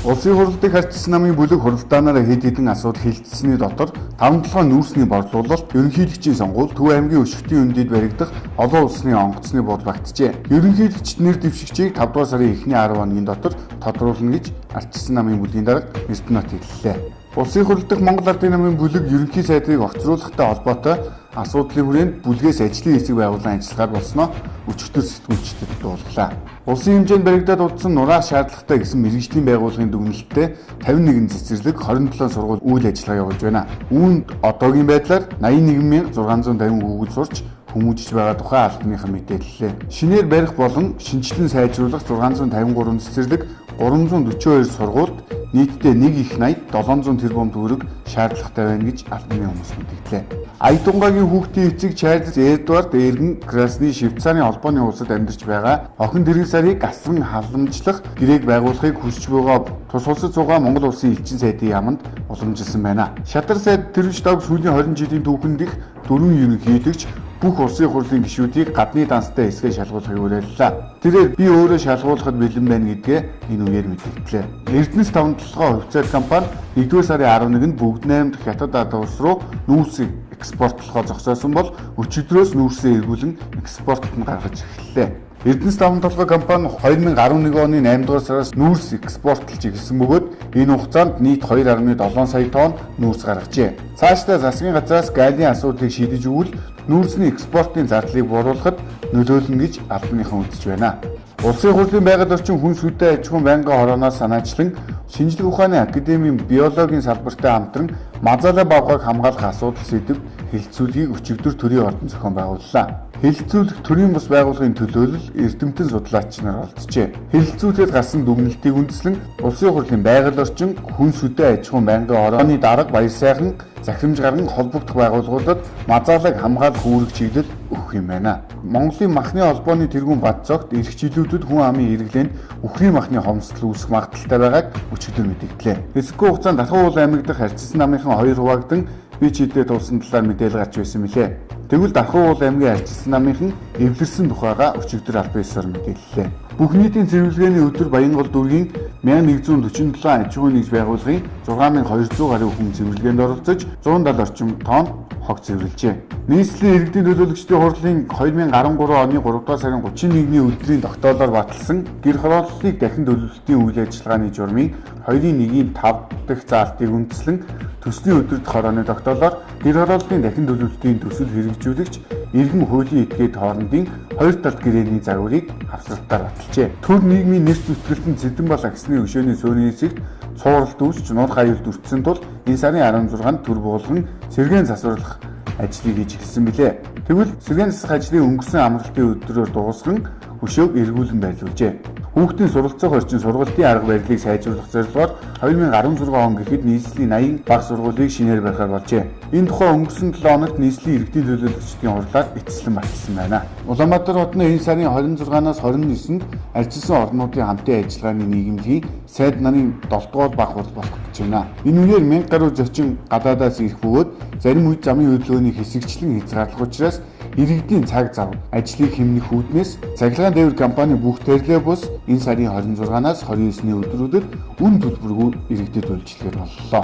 Улсын хурлыг харьцсан намын бүлэг хуралдаанаараа хэд хэдэн асуудал хилцсэний дотор 5-7 нүүрсний борлуулалт, ерөнхийлөгчийн сонгуул, Төв аймгийн өшигтийн үндэд баригдах олон улсны онгоцны бод багтжээ. Ерөнхийлөгчд нэр дэвшигчийг 5 дугаар сарын эхний 10 хоногийн дотор тодруулна гэж ардчилсан намын бүлгийн дарга Эрдэнэт хэллээ. Улсын хурал дахь Монгол Ардын намын бүлэг ерөнхий сайдыг огцруулахтай холбоотой асуудлын хүрээнд бүлгээс ажлын хэсэг байгуулан ажиллагаар болсноо өчигдөр сэтгүүлчдэд дуулглаа. Улсын хэмжээнд баригдаад удсан нураас шаардлагатай гэсэн мэргэжлийн байгууллагын дүгнэлттэй 51 цэцэрлэг 27 сургууль үйл ажиллагаа явуулж байна. Үүнд одоогийн байдлаар 81650 хүүхэд сурч хүмүүжиж байгаа тухай албаныхан мэдээллээ. Шинээр барих болон шинжилэн сайжруулах 653 цэцэрлэг 342 сургуульд нийтдээ 1 их 80 700 тэрбум төгрөг шаардлагатай байна гэж албаны хүмүүс мэдээллээ. Аятунгагийн хүүхдийн эцэг Чарльз Эдвард Эргэн Красны Швейцарын холбооны улсад амьдарч байгаа охин тэрэг сарыг асран халамжлах гэрээг байгуулахыг хүсч байгаа тус улсад суугаа Монгол улсын элчин сайдын яамд уламжилсан байна. Шадар сайд тэрвч дог сүүлийн 20 жилийн түүхэнд их дөрвөн ерөнхийлөгч бүх улсын хурлын гишүүдийг гадны данстай хэсгээ шалгуулахыг уриаллаа. Тэрээр би өөрөө шалгуулахад бэлэн байна гэдгээ энэ үеэр мэдээллээ. Эрдэнэс 5 толгой хувьцаат компани 1-р сарын 11-нд бүгд 8 дахь хятад улс руу нүүрсийг экспортлохоо зогсоосон бол өчигдрөөс нүүрсээ эргүүлэн экспортод нь гаргаж эхэллээ. Эрдэнэс 5 толгой компани 2011 оны 8 дугаар сараас нүүрс экспортлж эхэлсэн бөгөөд энэ хугацаанд нийт 2.7 сая тонн нүүрс гаргажээ. Цаашдаа засгийн газраас галын асуудлыг шийдэж өгвөл нүүрсний экспортын зардлыг бууруулахад нөлөөлнө гэж албаныхан үзэж байна. Улсын хурлын байгаль орчин хүн сүдэ аж ахуйн байнгын хорооноос санаачлан шинжлэх ухааны академийн биологийн салбартай хамтран мазалаа бавгааг хамгаалах асуудал сэдэв хэлэлцүүлгийг өчигдөр төрийн ордон зохион байгууллаа. Хэлэлцүүлэх төрийн бус байгууллагын төлөөлөл эрдэмтэн судлаач нар олджээ. Хэлэлцүүлэхэд гарсан дүгнэлтийг үндэслэн улсын хурлын байгаль орчин хүн сүдэ аж ахуйн байнгын хорооны дарга баяр сайхан захирамж гарган холбогдох байгууллагуудад мазаалаг хамгаалах үүрэг чиглэл өгөх юм байна. Монголын махны холбооны тэргүүн Бадцогт ирэх жилүүдэд хүн амын хэрэглээнд үхрийн махны хомсдол үүсэх магадaltaй байгааг өчигдөр мэдэгдлээ. Хэсэггүй хугацаанд Дархан уул аймаг дахь харьцсан намынхан 2 хуваагдсан бие чийдээ тулсан талаар мэдээлэл гарч байсан мөлий. Тэгвэл Дархан уул аймгийн харьцсан намынхан эвлэрсэн тухайга өчигдөр аль биесээр мэдээллээ. Бүх нийтийн цэвэрлэгээний өдөр Баянгол дүүргийн 1147 аж ахуйн нэгж байгууллагын 6200 гаруй хүн цэвэрлэгээнд оролцож 170 орчим тонн хог цэвэрлжээ. Нийслэлийн иргэдийн төлөөлөгчдийн хурлын 2013 оны 3 дугаар сарын 31-ний өдрийн тогтоолоор баталсан гэр хорооллыг дахин төлөвлөлтийн үйл ажиллагааны журмын 2.1-ийн 5 дахь заалтыг үндэслэн төслийн өдөрт хорооны тогтоолоор гэр хорооллын дахин төлөвлөлтийн төсөл хэрэгжүүлэгч иргэн хуулийн этгээд хоорондын 2 талд гэрээний загварыг хавсралтаар баталжээ. Төр нийгмийн нэр зүтгэлтэн Цэдэнбал агсны өшөөний сууны хэсэгт цууралт үүсч нурх аюулд өртсөн тул энэ сарын 16-нд төр буулган сэргээн засварлах ажлыг хийж эхэлсэн билээ. Тэгвэл сэргээн засах ажлын өнгөрсөн амралтын өдрөөр дуусган өшөөг эргүүлэн байрлуулжээ. Хүүхдийн суралцах орчин сургалтын арга барилыг сайжруулах зорилгоор 2016 он гэхэд нийслэлийн 80 бага сургуулийг шинээр барихаар болжээ. Энэ тухай өнгөрсөн 7 хоногт нийслэлийн иргэдийн төлөөлөгчдийн хурлаар эцэслэн баталсан байна. Улаанбаатар хотны энэ сарын 26-наас 29-нд арчилсан орнуудын хамтын ажиллагааны нийгэмлэгийн сайд нарын 7 дугаар баг хурал болох гэж байна. Энэ үеэр 1000 гаруй зочин гадаадаас ирэх бөгөөд зарим үед замын хөдөлгөөний хэсэгчлэн хязгаарлах учраас иргэдийн цаг зав ажлыг хэмнэх үүднээс цахилгаан дээвэр компани бүх тэрлээ бус энэ сарын 26-наас 29-ний өдрүүдэд үн төлбөргүй иргэдэд үйлчлэгээр боллоо.